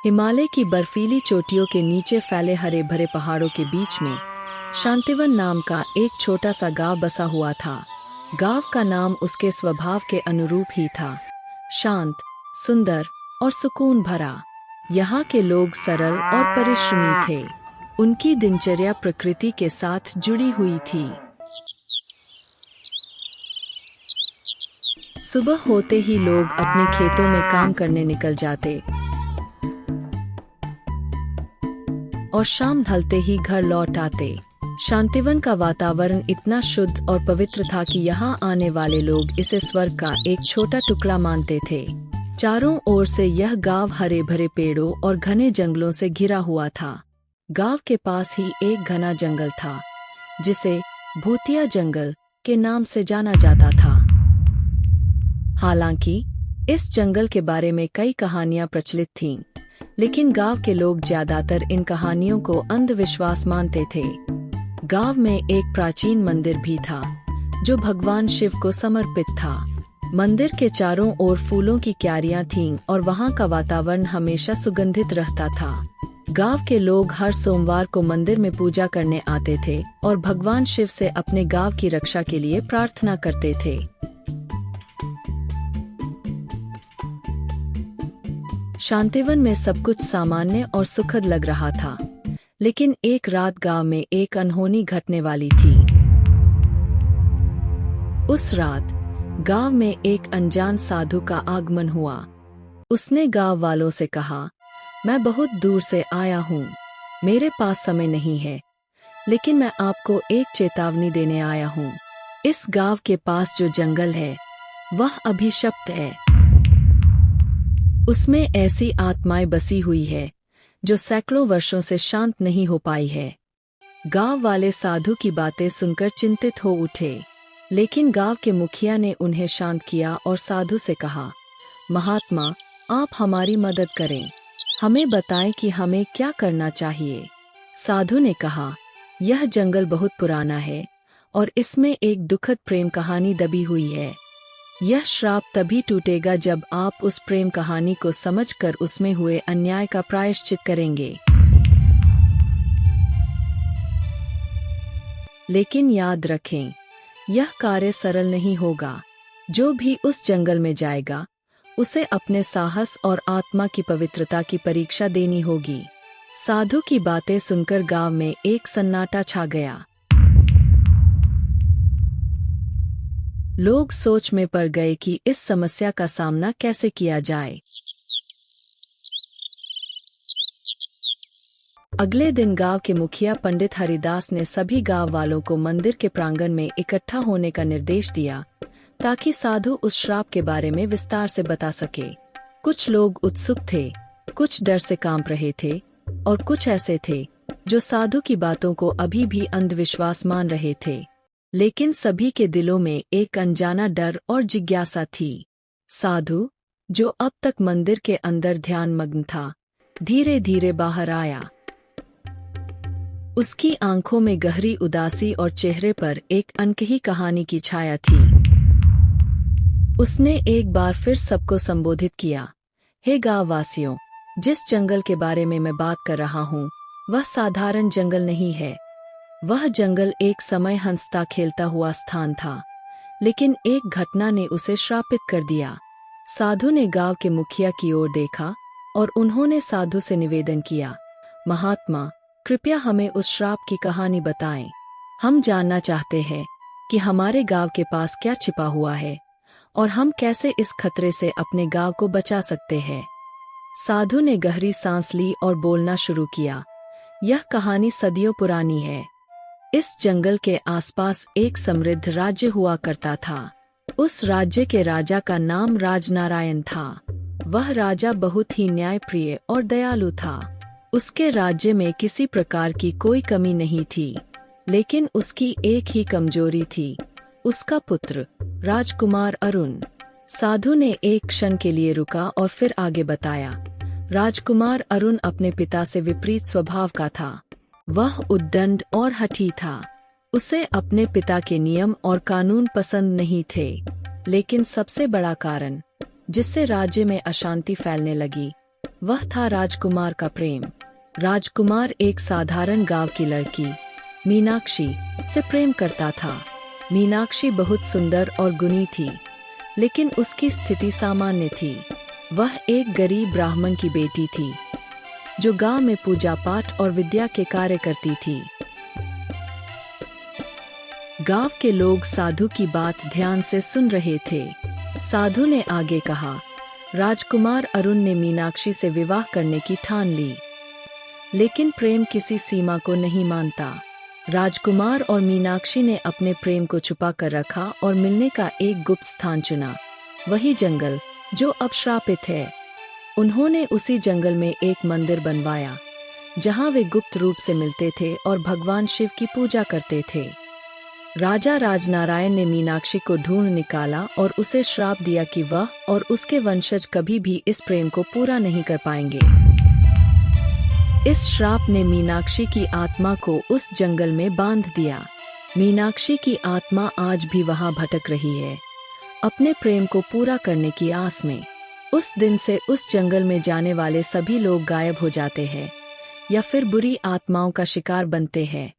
हिमालय की बर्फीली चोटियों के नीचे फैले हरे भरे पहाड़ों के बीच में शांतिवन नाम का एक छोटा सा गांव बसा हुआ था। गांव का नाम उसके स्वभाव के अनुरूप ही था, शांत, सुंदर और सुकून भरा। यहाँ के लोग सरल और परिश्रमी थे। उनकी दिनचर्या प्रकृति के साथ जुड़ी हुई थी। सुबह होते ही लोग अपने खेतों में काम करने निकल जाते और शाम ढलते ही घर लौट आते। शांतिवन का वातावरण इतना शुद्ध और पवित्र था कि यहाँ आने वाले लोग इसे स्वर्ग का एक छोटा टुकड़ा मानते थे। चारों ओर से यह गांव हरे भरे पेड़ों और घने जंगलों से घिरा हुआ था। गांव के पास ही एक घना जंगल था, जिसे भूतिया जंगल के नाम से जाना जाता था। हालांकि इस जंगल के बारे में कई कहानियां प्रचलित थीं, लेकिन गांव के लोग ज्यादातर इन कहानियों को अंधविश्वास मानते थे। गांव में एक प्राचीन मंदिर भी था, जो भगवान शिव को समर्पित था। मंदिर के चारों ओर फूलों की क्यारियां थीं और वहां का वातावरण हमेशा सुगंधित रहता था। गांव के लोग हर सोमवार को मंदिर में पूजा करने आते थे और भगवान शिव से अपने गांव की रक्षा के लिए प्रार्थना करते थे। शांतिवन में सब कुछ सामान्य और सुखद लग रहा था, लेकिन एक रात गांव में एक अनहोनी घटने वाली थी। उस रात गांव में एक अनजान साधु का आगमन हुआ। उसने गांव वालों से कहा, मैं बहुत दूर से आया हूँ, मेरे पास समय नहीं है, लेकिन मैं आपको एक चेतावनी देने आया हूँ। इस गांव के पास जो जंगल है, वह अभिशप्त है। उसमें ऐसी आत्माएं बसी हुई है जो सैकड़ों वर्षों से शांत नहीं हो पाई है। गांव वाले साधु की बातें सुनकर चिंतित हो उठे, लेकिन गांव के मुखिया ने उन्हें शांत किया और साधु से कहा, महात्मा, आप हमारी मदद करें, हमें बताएं कि हमें क्या करना चाहिए। साधु ने कहा, यह जंगल बहुत पुराना है और इसमें एक दुखद प्रेम कहानी दबी हुई है। यह श्राप तभी टूटेगा जब आप उस प्रेम कहानी को समझकर उसमें हुए अन्याय का प्रायश्चित करेंगे। लेकिन याद रखें, यह कार्य सरल नहीं होगा। जो भी उस जंगल में जाएगा, उसे अपने साहस और आत्मा की पवित्रता की परीक्षा देनी होगी। साधु की बातें सुनकर गांव में एक सन्नाटा छा गया। लोग सोच में पड़ गए कि इस समस्या का सामना कैसे किया जाए। अगले दिन गांव के मुखिया पंडित हरिदास ने सभी गांव वालों को मंदिर के प्रांगण में इकट्ठा होने का निर्देश दिया, ताकि साधु उस श्राप के बारे में विस्तार से बता सके। कुछ लोग उत्सुक थे, कुछ डर से कांप रहे थे और कुछ ऐसे थे जो साधु की बातों को अभी भी अंधविश्वास मान रहे थे। लेकिन सभी के दिलों में एक अनजाना डर और जिज्ञासा थी। साधु, जो अब तक मंदिर के अंदर ध्यान मग्न था, धीरे धीरे बाहर आया। उसकी आंखों में गहरी उदासी और चेहरे पर एक अनकही कहानी की छाया थी। उसने एक बार फिर सबको संबोधित किया, हे गांव वासियों, जिस जंगल के बारे में मैं बात कर रहा हूँ, वह साधारण जंगल नहीं है। वह जंगल एक समय हंसता खेलता हुआ स्थान था, लेकिन एक घटना ने उसे श्रापित कर दिया। साधु ने गांव के मुखिया की ओर देखा और उन्होंने साधु से निवेदन किया, महात्मा, कृपया हमें उस श्राप की कहानी बताएं। हम जानना चाहते हैं कि हमारे गांव के पास क्या छिपा हुआ है और हम कैसे इस खतरे से अपने गांव को बचा सकते हैं। साधु ने गहरी सांस ली और बोलना शुरू किया, यह कहानी सदियों पुरानी है। इस जंगल के आसपास एक समृद्ध राज्य हुआ करता था। उस राज्य के राजा का नाम राजनारायण था। वह राजा बहुत ही न्यायप्रिय और दयालु था। उसके राज्य में किसी प्रकार की कोई कमी नहीं थी, लेकिन उसकी एक ही कमजोरी थी, उसका पुत्र राजकुमार अरुण। साधु ने एक क्षण के लिए रुका और फिर आगे बताया, राजकुमार अरुण अपने पिता से विपरीत स्वभाव का था। वह उद्दंड और हठी था। उसे अपने पिता के नियम और कानून पसंद नहीं थे। लेकिन सबसे बड़ा कारण जिससे राज्य में अशांति फैलने लगी, वह था राजकुमार का प्रेम। राजकुमार एक साधारण गांव की लड़की मीनाक्षी से प्रेम करता था। मीनाक्षी बहुत सुंदर और गुणी थी, लेकिन उसकी स्थिति सामान्य थी। वह एक गरीब ब्राह्मण की बेटी थी, जो गांव में पूजा पाठ और विद्या के कार्य करती थी। गांव के लोग साधु की बात ध्यान से सुन रहे थे। साधु ने आगे कहा, राजकुमार अरुण ने मीनाक्षी से विवाह करने की ठान ली, लेकिन प्रेम किसी सीमा को नहीं मानता। राजकुमार और मीनाक्षी ने अपने प्रेम को छुपा कर रखा और मिलने का एक गुप्त स्थान चुना, वही जंगल जो अब श्रापित है। उन्होंने उसी जंगल में एक मंदिर बनवाया, जहां वे गुप्त रूप से मिलते थे और भगवान शिव की पूजा करते थे। राजा राजनारायण ने मीनाक्षी को ढूंढ निकाला और उसे श्राप दिया कि वह और उसके वंशज कभी भी इस प्रेम को पूरा नहीं कर पाएंगे। इस श्राप ने मीनाक्षी की आत्मा को उस जंगल में बांध दिया। मीनाक्षी की आत्मा आज भी वहां भटक रही है, अपने प्रेम को पूरा करने की आस में। उस दिन से उस जंगल में जाने वाले सभी लोग गायब हो जाते हैं या फिर बुरी आत्माओं का शिकार बनते हैं।